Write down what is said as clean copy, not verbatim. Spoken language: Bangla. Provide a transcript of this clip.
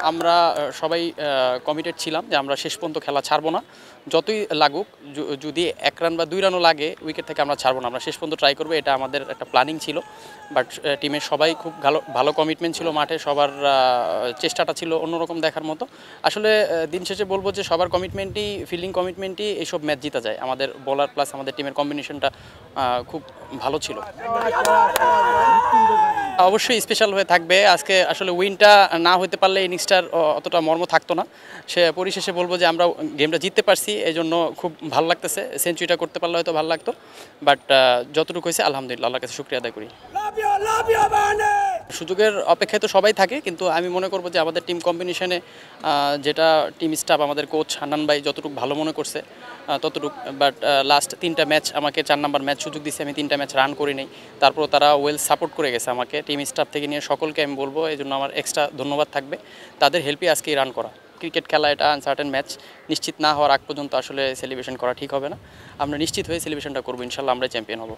আমরা সবাই কমিটেড ছিলাম যে আমরা শেষ পর্যন্ত খেলা ছাড়বো না, যতই লাগুক। যদি 1 রান বা 2 রানও লাগে উইকেট থেকে আমরা ছাড়বো না, আমরা শেষ পর্যন্ত ট্রাই করবো, এটা আমাদের একটা প্ল্যানিং ছিল। বাট টিমের সবাই খুব ভালো কমিটমেন্ট ছিল মাঠে, সবার চেষ্টাটা ছিল অন্যরকম দেখার মতো। আসলে দিন শেষে বলবো যে সবার কমিটমেন্টই, ফিল্ডিং কমিটমেন্টই এইসব ম্যাচ জিতা যায়। আমাদের বোলার প্লাস আমাদের টিমের কম্বিনেশনটা খুব ভালো ছিল। অবশ্যই স্পেশাল হয়ে থাকবে আজকে। আসলে উইনটা না হতে পারলে ইনিংসটার অতটা মর্ম থাকতো না। পরিশেষে বলবো যে আমরা গেমটা জিততে পারছি, এই জন্য খুব ভালো লাগতেছে। সেঞ্চুরিটা করতে পারলে হয়তো ভালো লাগতো, বাট যতটুকু হয়েছে আলহামদুলিল্লাহ, আল্লাহর কাছে শুকরিয়া আদায় করি। সুযোগের অপেক্ষায় তো সবাই থাকে, কিন্তু আমি মনে করবো যে আমাদের টিম কম্বিনেশনে যেটা টিম স্টাফ, আমাদের কোচ হান্নান ভাই যতটুকু ভালো মনে করছে ততটুকু। বাট লাস্ট 3টা ম্যাচ আমাকে 4 নাম্বার ম্যাচ সুযোগ দিচ্ছে, আমি 3টা ম্যাচ রান করি নেই। তারপর তারা ওয়েল সাপোর্ট করে গেছে আমাকে, টিম স্টাফ থেকে নিয়ে সকলকে আমি বলবো, এই জন্য আমার এক্সট্রা ধন্যবাদ থাকবে। তাদের হেল্পে আজকে রান করা। ক্রিকেট খেলা এটা আনসার্টেন ম্যাচ, নিশ্চিত না হওয়ার আগ পর্যন্ত আসলে সেলিব্রেশন করা ঠিক হবে না। আমরা নিশ্চিত হয়ে সেলিব্রেশনটা করবো, ইনশাল্লাহ আমরা চ্যাম্পিয়ন হব।